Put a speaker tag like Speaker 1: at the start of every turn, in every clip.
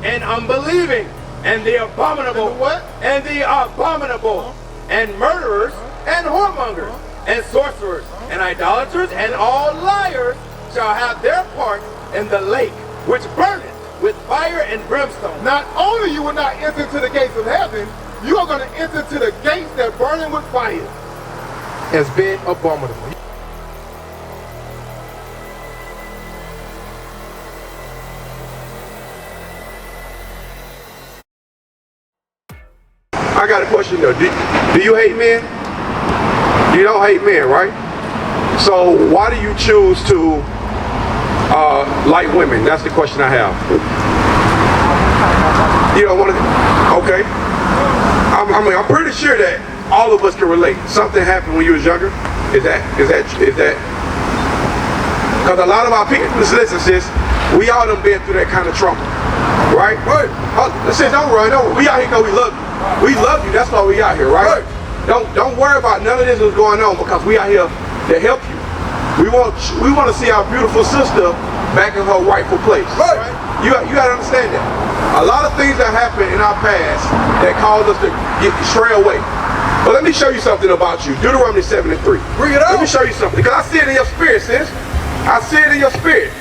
Speaker 1: and unbelieving, and the abominable, and the abominable, and murderers, and whoremongers, and sorcerers, and idolaters, and all liars shall have their part in the lake, which burneth with fire and brimstone.
Speaker 2: Not only you will not enter into the gates of heaven, you are going to enter into the gates that burning with fire. As being abominable.
Speaker 3: I got a question though. Do you hate men? You don't hate men, right? So why do you choose to like women? That's the question I have. You don't want to? Okay. I'm pretty sure that all of us can relate. Something happened when you was younger. Is that? Because a lot of our people, listen, sis, we all done been through that kind of trauma, right? Right. Sis, don't run. We out here because we love you. We love you. That's why we out here, right? Don't worry about none of this that's going on because we out here to help you. We want to see our beautiful sister back in her rightful place. Right. You got to understand that. A lot of things that happened in our past that caused us to stray away. But let me show you something about you. Deuteronomy 7:3. Bring it up. Let me show you something because I see it in your spirit, sis. I see it in your spirit.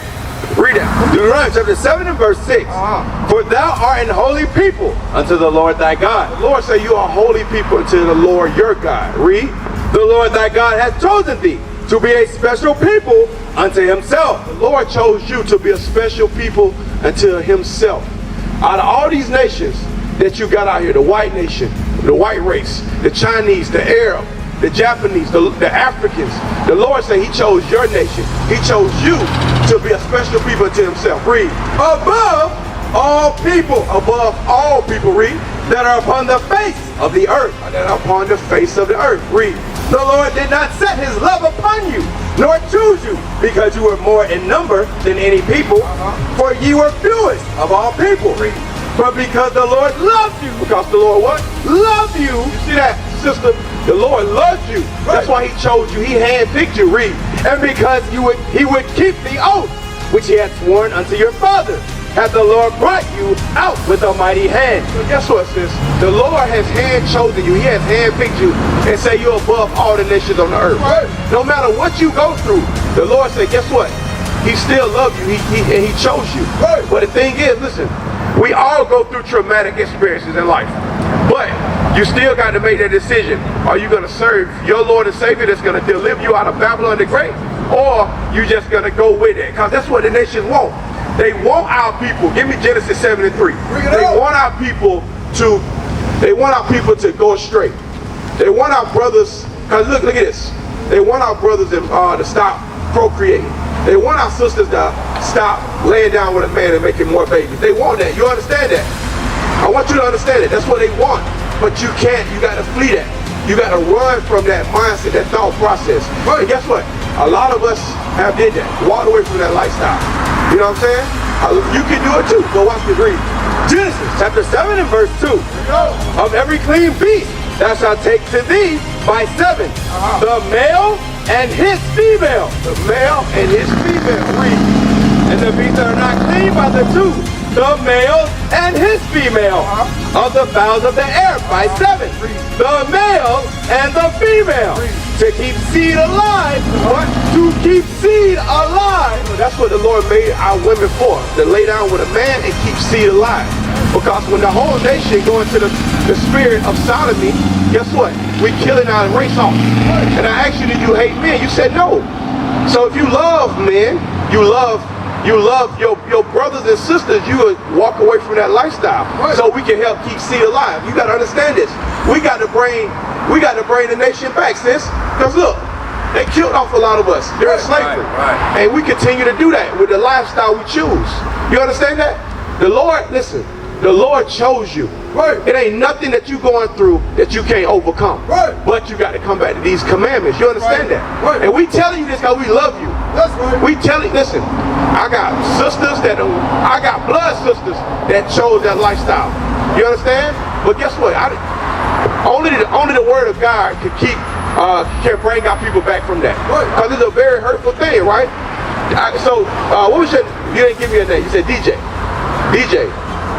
Speaker 3: Read that.
Speaker 1: Deuteronomy chapter 7 and verse 6. For thou art an holy people unto the Lord thy God.
Speaker 3: The Lord say you are holy people unto the Lord your God. Read.
Speaker 1: The Lord thy God hath chosen thee to be a special people unto himself.
Speaker 3: The Lord chose you to be a special people unto himself. Out of all these nations that you got out here, the white nation, the white race, the Chinese, the Arab, the Japanese, the Africans, the Lord said he chose your nation. He chose you to be a special people to himself. Read.
Speaker 1: Above all people.
Speaker 3: Above all people, read.
Speaker 1: That are upon the face of the earth.
Speaker 3: That are upon the face of the earth. Read.
Speaker 1: The Lord did not set his love upon you, nor choose you, because you were more in number than any people, for ye were fewest of all people.
Speaker 3: Read.
Speaker 1: But because the Lord loved you.
Speaker 3: Because the Lord what?
Speaker 1: Loved you.
Speaker 3: You see that, sister? The Lord loved you. Right. That's why he chose you. He handpicked you. Read.
Speaker 1: And because he would keep the oath which he had sworn unto your fathers, hath the Lord brought you out with a mighty hand.
Speaker 3: So guess what, sis? The Lord has hand chosen you. He has handpicked you and say you're above all the nations on the earth. Right. No matter what you go through, the Lord said, guess what? He still loves you. And he chose you. Right. But the thing is, listen, we all go through traumatic experiences in life. But you still got to make that decision. Are you going to serve your Lord and Savior that's going to deliver you out of Babylon the Great? Or you just going to go with it? Because that's what the nations want. They want our people. Give me Genesis 7:3. They want our people to go astray. They want our brothers, because look at this. They want our brothers to stop procreating. They want our sisters to stop laying down with a man and making more babies. They want that. You understand that? I want you to understand it. That's what they want. But you can't. You got to flee that. You got to run from that mindset, that thought process. And guess what? A lot of us have did that. Walked away from that lifestyle. You know what I'm saying? You can do it too. Go watch the read.
Speaker 1: Genesis chapter 7 and verse 2. Of every clean beast thou shalt take to thee by 7. The male and his female.
Speaker 3: The male and his female. Read.
Speaker 1: And the beasts that are not clean by the 2. The male and his female. Of the fowls of the air by 7. The male and the female. To keep seed alive.
Speaker 3: What?
Speaker 1: To keep seed alive.
Speaker 3: That's what the Lord made our women for. To lay down with a man and keep seed alive. Because when the whole nation go into the spirit of sodomy, guess what? We killing our race off. And I asked you, did you hate men? You said no. So if you love men, you love your brothers and sisters, you would walk away from that lifestyle. So we can help keep seed alive. You got to understand this. We got to bring the nation back, sis. Because look, they killed off a lot of us during slavery. And we continue to do that with the lifestyle we choose. You understand that? The Lord, listen, the Lord chose you. It ain't nothing that you going through that you can't overcome. But you got to come back to these commandments. You understand that? And we telling you this because we love you. We telling, listen, I got blood sisters that chose that lifestyle. You understand? But guess what? Only the word of God can bring our people back from that. Because it's a very hurtful thing, right? So what was you didn't give me a name. You said DJ. DJ.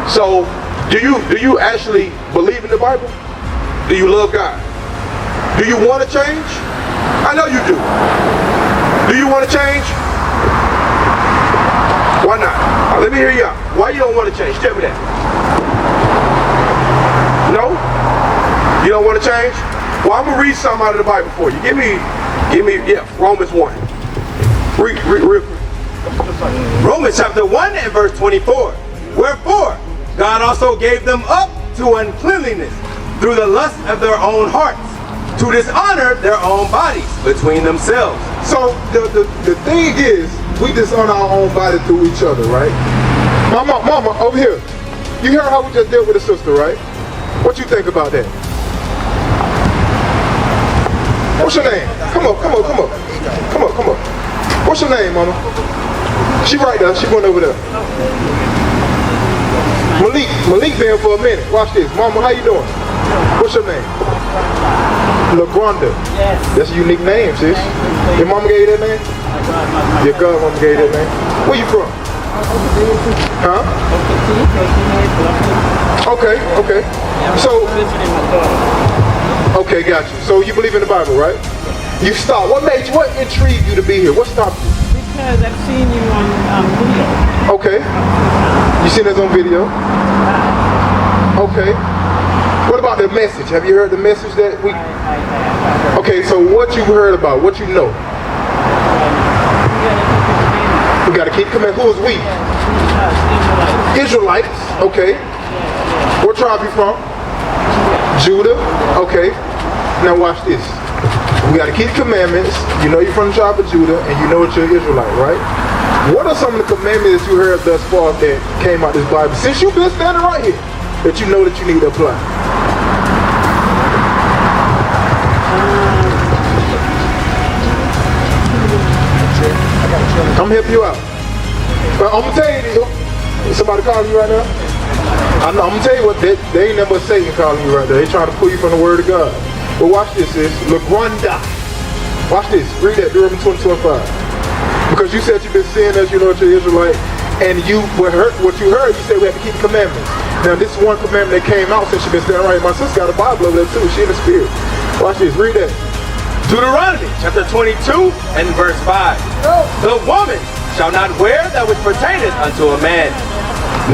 Speaker 3: So, do you actually believe in the Bible? Do you love God? Do you want to change? I know you do. Do you want to change? Why not? Let me hear you out. Why you don't want to change? Tell me that. No? You don't want to change? Well, I'm going to read something out of the Bible for you. Give me, yeah, Romans 1. Read real quick.
Speaker 1: Romans chapter 1 and verse 24. Wherefore, God also gave them up to uncleanliness through the lust of their own hearts, to dishonor their own bodies between themselves.
Speaker 2: So the thing is, we dishonor our own body through each other, right? Mama, over here. You hear how we just dealt with a sister, right? What you think about that? What's your name? Come on. What's your name, mama? She right there. She going over there. Malik been for a minute. Watch this. Mama, how you doing? What's your name? LaGronda.
Speaker 4: Yes.
Speaker 2: That's a unique name, sis. Your mama gave you that name? Your godmama gave you that name? Where you from? Huh? Okay. So, okay, got you. So you believe in the Bible, right? You stopped. What intrigued you to be here? What stopped you?
Speaker 4: Because I've seen you on video.
Speaker 2: Okay. You seen us on video? Okay. What about the message? Have you heard the message that we... Okay, so what you heard about? What you know? We got to keep commandments. Who is we? Israelites. Okay. What tribe you from? Judah. Okay. Now watch this. We got to keep commandments. You know you're from the tribe of Judah, and you know that you're an Israelite, right? What are some of the commandments that you heard thus far that came out this Bible? Since you've been standing right here, that you know that you need to apply. I'm gonna help you out. But I'm gonna tell you this. Somebody calling you right now? I'm gonna tell you what, they ain't never Satan calling you right there. They trying to pull you from the word of God. But watch this, sis. LaGronda. Watch this. Read that, Deuteronomy 20:25. Because you said you've been seeing us, you know that you're Israelite, and what you heard, you said we have to keep the commandments. Now this one commandment that came out since you've been standing right. My sister got a Bible over there too. She in the spirit. Watch this. Read that.
Speaker 1: Deuteronomy chapter 22 and verse 5. The woman shall not wear that which pertaineth unto a man,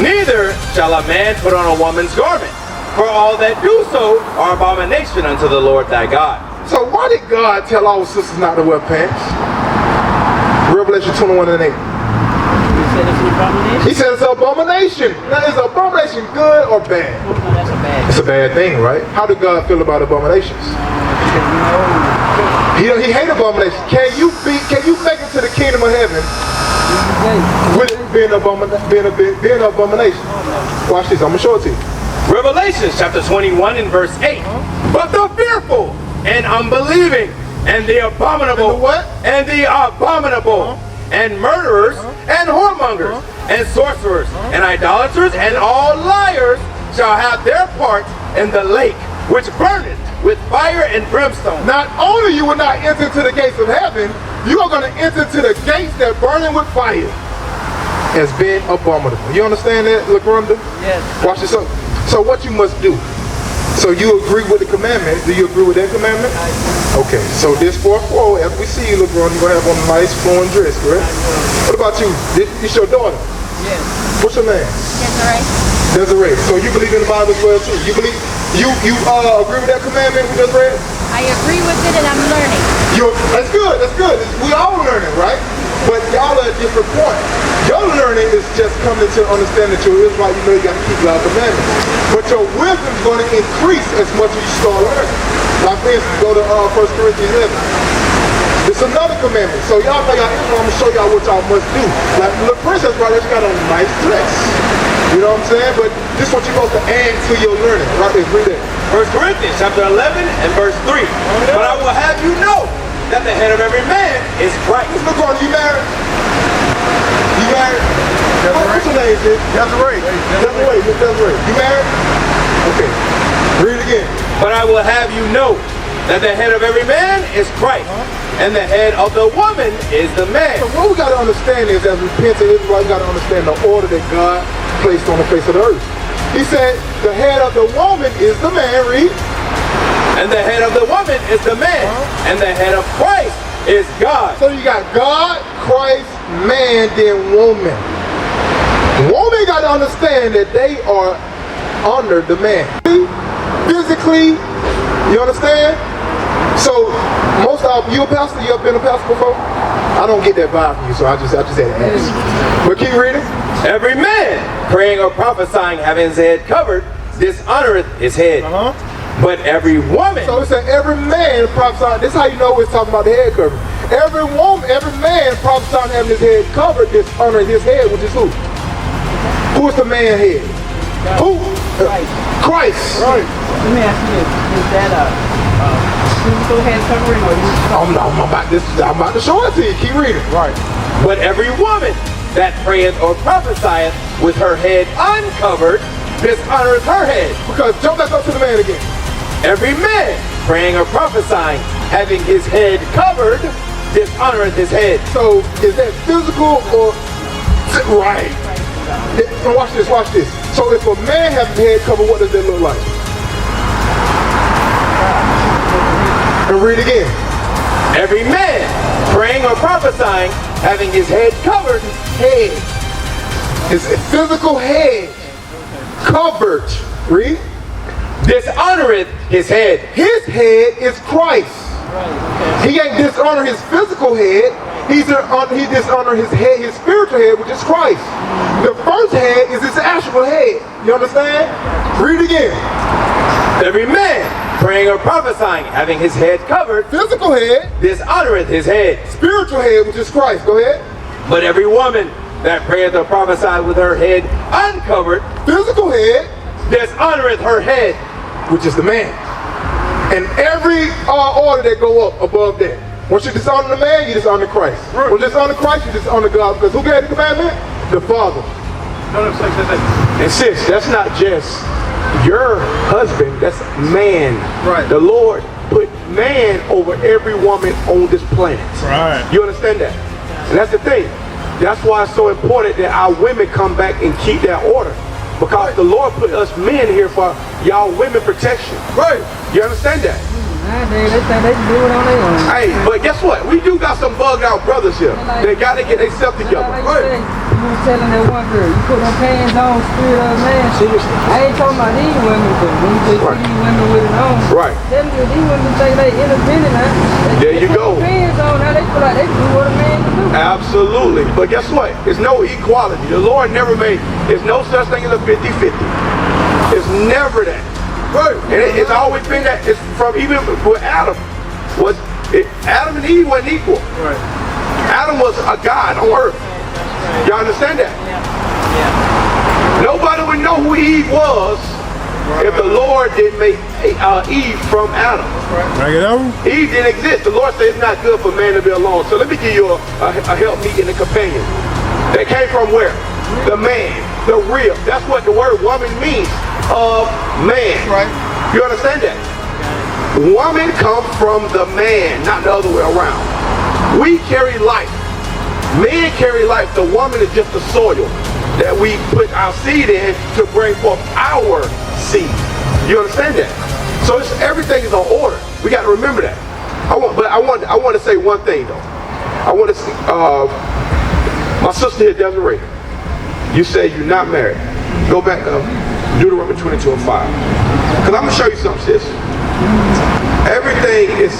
Speaker 1: neither shall a man put on a woman's garment. For all that do so are abomination unto the Lord thy God.
Speaker 2: So why did God tell our sisters not to wear pants? Revelation 21 and 8. He said it's an abomination. Now is abomination good or bad?
Speaker 4: No, that's a bad.
Speaker 2: It's a bad thing, right? How did God feel about abominations? He hate abominations. Can you make it to the kingdom of heaven with being an abomination? Watch this. I'm gonna show it to you.
Speaker 1: Revelation chapter 21 and verse 8. But the fearful and unbelieving and the abominable and the abominable and murderers and whoremongers and sorcerers and idolaters and all liars shall have their part in the lake which burneth with fire and brimstone.
Speaker 2: Not only you will not enter into the gates of heaven, you are going to enter into the gates that burning with fire as being abominable. You understand that, LaGronda?
Speaker 4: Yes.
Speaker 2: Watch this up. So what you must do? So you agree with the commandment? Do you agree with that commandment? Okay. So this 4:4, as we see you, LaGronda, you're going to have on a nice flowing dress, correct? What about you? It's your daughter?
Speaker 4: Yes.
Speaker 2: What's your name?
Speaker 5: Desiree.
Speaker 2: Desiree. So you believe in the Bible as well too? You believe? You agree with that commandment we just read?
Speaker 5: I agree with it and I'm learning.
Speaker 2: That's good, that's good. We all learning, right? But y'all are at a different point. Your learning is just coming to understand that you're Israelite, you know you got to keep God's commandments. But your wisdom is going to increase as much as you start learning. Like for instance, go to 1 Corinthians 11. It's another commandment. So y'all think I'm going to show y'all what y'all must do. Like the princess right there, she got on a nice dress. You know what I'm saying? But this is what you're supposed to add to your learning. Right there, read that.
Speaker 1: 1 Corinthians chapter 11 and verse 3. But I will have you know that the head of every man is Christ.
Speaker 2: Look on, you married? You married? What's your name, sis? Desiree. Desiree. You married? Okay. Read it again.
Speaker 1: But I will have you know that the head of every man is Christ, and the head of the woman is the man.
Speaker 2: So what we got to understand is, as repentant Israelites, we got to understand the order that God placed on the face of the earth. He said the head of the woman is the man, read.
Speaker 1: And the head of the woman is the man. And the head of Christ is God.
Speaker 2: So you got God, Christ, man, then woman. Woman got to understand that they are under the man. Physically, you understand? So most of you a pastor, you ever been a pastor before? I don't get that vibe from you, so I just had to ask. But keep reading.
Speaker 1: Every man praying or prophesying having his head covered dishonoreth his head. But every woman.
Speaker 2: So it said every man prophesying. This is how you know it's talking about the head cover. Every woman, every man prophesying having his head covered dishonoring his head, which is who? Who is the man head? Who? Christ.
Speaker 4: Right. Let me ask you this. Is that a physical head covering or
Speaker 2: I'm about to show it to you. Keep reading. Right.
Speaker 1: But every woman that prayeth or prophesieth with her head uncovered dishonoreth her head.
Speaker 2: Because jump back up to the man again.
Speaker 1: Every man praying or prophesying having his head covered dishonoreth his head.
Speaker 2: So is that physical or right? And watch this, watch this. So if a man has his head covered, what does that look like? And read again.
Speaker 1: Every man praying or prophesying having his head covered,
Speaker 2: his physical head covered, read,
Speaker 1: dishonoreth his head.
Speaker 2: His head is Christ. He ain't dishonor his physical head. He dishonor his head, his spiritual head, which is Christ. The first head is his actual head. You understand? Read again.
Speaker 1: Every man praying or prophesying having his head covered,
Speaker 2: physical head,
Speaker 1: dishonoreth his head.
Speaker 2: Spiritual head, which is Christ. Go ahead.
Speaker 1: But every woman that prayeth or prophesieth with her head uncovered,
Speaker 2: physical head,
Speaker 1: dishonoreth her head,
Speaker 2: which is the man. And every order that go up above that. Once you dishonor the man, you dishonor Christ. Right. Once you dishonor Christ, you dishonor God. Because who gave the commandment? The Father.
Speaker 3: And sis, that's not just your husband, that's man. Right. The Lord put man over every woman on this planet. Right. You understand that? And that's the thing. That's why it's so important that our women come back and keep that order. Because the Lord put us men here for y'all women protection. Right. You understand that?
Speaker 4: They think they can do it on their own.
Speaker 3: Hey, but guess what? We do got some bugged out brothers here. They got to get themselves together.
Speaker 4: Right. You were telling that one girl, you put them pants on, spirit of man. I ain't talking about these women, but when you see these women with it on,
Speaker 3: right.
Speaker 4: Tell me these women think they independent now.
Speaker 3: There you go.
Speaker 4: Pants on, now they feel like they can do what a man can do.
Speaker 3: Absolutely. But guess what? It's no equality. The Lord never made, there's no such thing as a 50-50. It's never that. Right. And it's always been that. It's from even with Adam. Adam and Eve wasn't equal. Right. Adam was a god on earth. Y'all understand that? Yeah. Nobody would know who Eve was if the Lord didn't make Eve from Adam. Right. Eve didn't exist. The Lord said it's not good for man to be alone. So let me give you a helpmeet and a companion. They came from where? The man, the real. That's what the word woman means. Of man. Right. You understand that? Woman comes from the man, not the other way around. We carry life. Men carry life. The woman is just the soil that we put our seed in to bring forth our seed. You understand that? So everything is on order. We got to remember that. I want to say one thing though. I want to see my sister here, Desiree. You say you're not married. Go back up. Deuteronomy 22:5. Because I'm going to show you something, sis. Everything is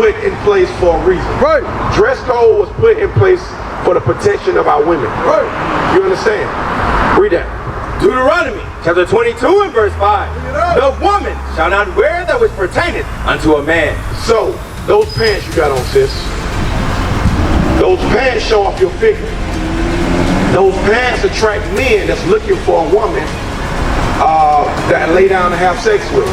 Speaker 3: put in place for a reason. Right. Dress code was put in place for the protection of our women. Right. You understand? Read that.
Speaker 1: Deuteronomy chapter 22 and verse 5. The woman shall not wear that which pertaineth unto a man.
Speaker 3: So, those pants you got on, sis. Those pants show off your figure. Those pants attract men that's looking for a woman that lay down and have sex with.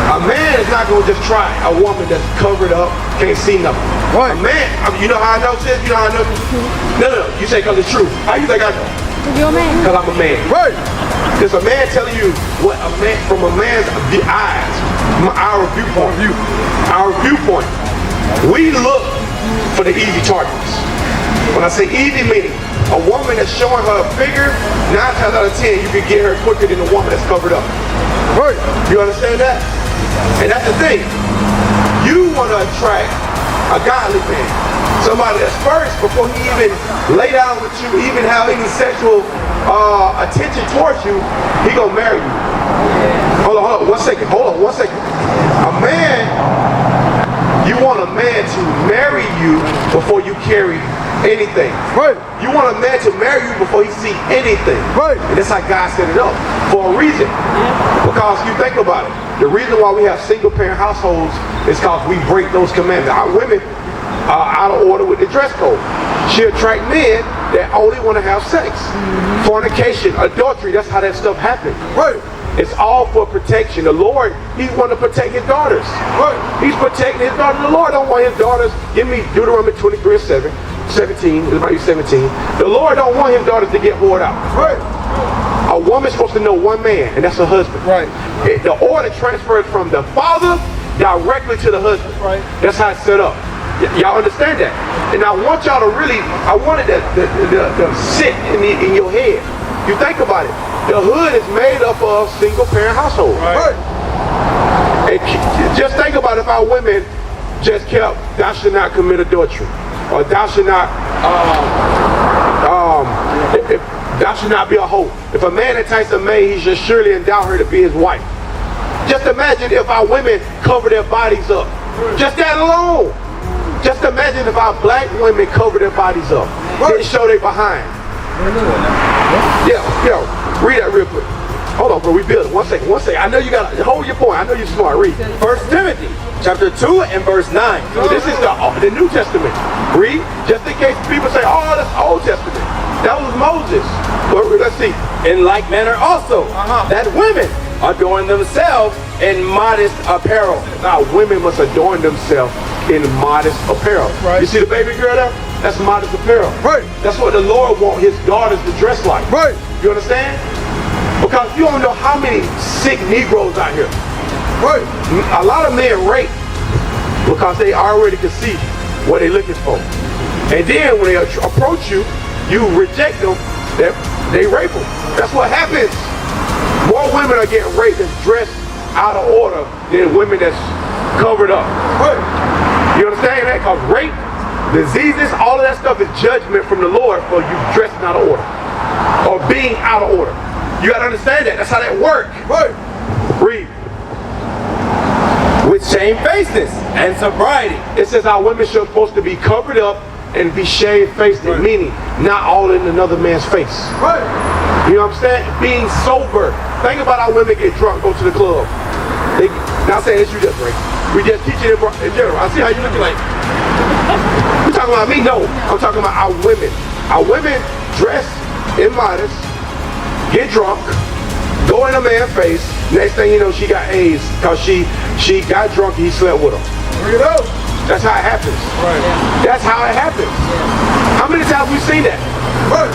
Speaker 3: A man is not going to just try a woman that's covered up, can't see nothing. Right. A man, you know how I know, sis? You know how I know? No. You say because it's true. How you think I know?
Speaker 5: You're a man.
Speaker 3: Because I'm a man. Right. There's a man telling you what a man, from a man's eyes, our viewpoint. We look for the easy targets. When I say easy, meaning A woman that's showing her figure, 9 times out of 10, you can get her quicker than a woman that's covered up.
Speaker 2: Right.
Speaker 3: You understand that? And that's the thing. You want to attract a godly man. Somebody that's first, before he even lay down with you, even have any sexual attention towards you, he gonna marry you. Hold on, 1 second. Hold on, 1 second. You want a man to marry you before you carry anything.
Speaker 2: Right.
Speaker 3: You want a man to marry you before he see anything.
Speaker 2: Right.
Speaker 3: And that's how God set it up, for a reason. Because you think about it, the reason why we have single parent households is because we break those commandments. Our women are out of order with the dress code. She attract men that only want to have sex. Fornication, adultery, that's how that stuff happens.
Speaker 2: Right.
Speaker 3: It's all for protection. The Lord, He wants to protect His daughters.
Speaker 2: Right.
Speaker 3: He's protecting His daughters. The Lord don't want His daughters. Give me Deuteronomy 23:17. It might be 17. The Lord don't want His daughters to get whored out.
Speaker 2: Right.
Speaker 3: A woman's supposed to know one man, and that's her husband.
Speaker 2: Right.
Speaker 3: The order transfers from the father directly to the husband.
Speaker 2: Right.
Speaker 3: That's how it's set up. Y'all understand that? And I want y'all to really, I want it to sit in your head. You think about it. The hood is made up of single parent households.
Speaker 2: Right.
Speaker 3: And just think about if our women just kept, thou should not commit adultery, or thou should not, thou should not be a hoe. If a man entices a maid, he should surely endow her to be his wife. Just imagine if our women cover their bodies up. Just that alone. Just imagine if our black women cover their bodies up. Didn't show their behind. Yeah, read that real quick. Hold on, bro, we build it. 1 second. I know you got to hold your point. I know you're smart. Read.
Speaker 1: 1 Timothy chapter 2 and verse 9.
Speaker 3: This is the New Testament. Read, just in case people say, oh, that's Old Testament. That was Moses. But let's see.
Speaker 1: In like manner also, that women adorn themselves in modest apparel.
Speaker 3: Now, women must adorn themselves in modest apparel.
Speaker 2: Right.
Speaker 3: You see the baby girl there? That's modest apparel.
Speaker 2: Right.
Speaker 3: That's what the Lord wants His daughters to dress like.
Speaker 2: Right.
Speaker 3: You understand? Because you don't know how many sick Negroes out here.
Speaker 2: Right.
Speaker 3: A lot of men rape because they already can see what they're looking for. And then when they approach you, you reject them, they rape them. That's what happens. More women are getting raped that's dressed out of order than women that's covered up.
Speaker 2: Right.
Speaker 3: You understand that? Because rape, diseases, all of that stuff is judgment from the Lord for you dressing out of order or being out of order. You gotta understand that. That's how that works.
Speaker 2: Right.
Speaker 3: Read.
Speaker 1: With shamefacedness and sobriety.
Speaker 3: It says our women are supposed to be covered up and be shamefaced,
Speaker 2: right.
Speaker 3: Meaning not all in another man's face.
Speaker 2: Right.
Speaker 3: You know what I'm saying? Being sober. Think about how women get drunk, go to the club. They not saying it's you just right. We just teaching it in general. I see how you looking like. You talking about me? No. I'm talking about our women. Our women dress immodest, get drunk, go in a man's face. Next thing you know, she got AIDS because she got drunk and he slept with her.
Speaker 2: Bring it up.
Speaker 3: That's how it happens.
Speaker 2: Right.
Speaker 3: That's how it happens. How many times we seen that?
Speaker 2: Right.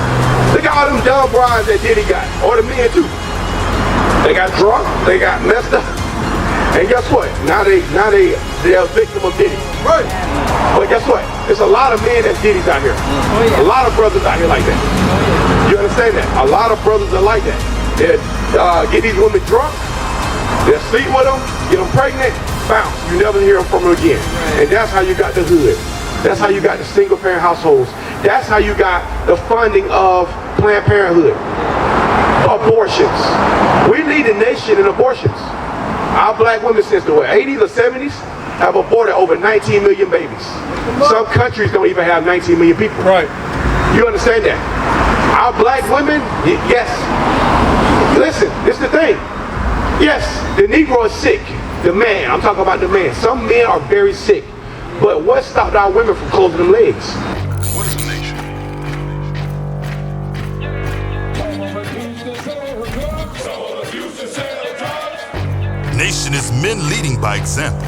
Speaker 3: Look at all them dumb brides that Diddy got, or the men too. They got drunk, they got messed up, and guess what? Now they're a victim of Diddy.
Speaker 2: Right.
Speaker 3: But guess what? There's a lot of men that's Diddy's out here. A lot of brothers out here like that. You understand that? A lot of brothers are like that. They get these women drunk, they'll sleep with them, get them pregnant, bounce. You never hear from them again. And that's how you got the hood. That's how you got the single parent households. That's how you got the funding of Planned Parenthood. Abortions. We lead the nation in abortions. Our black women since the 80s or 70s have aborted over 19 million babies. Some countries don't even have 19 million people.
Speaker 2: Right.
Speaker 3: You understand that? Our black women, yes. Listen, this is the thing. Yes, the Negro is sick. The man, I'm talking about the man. Some men are very sick. But what stopped our women from closing them legs?
Speaker 6: What is the nation? Nation is men leading by example.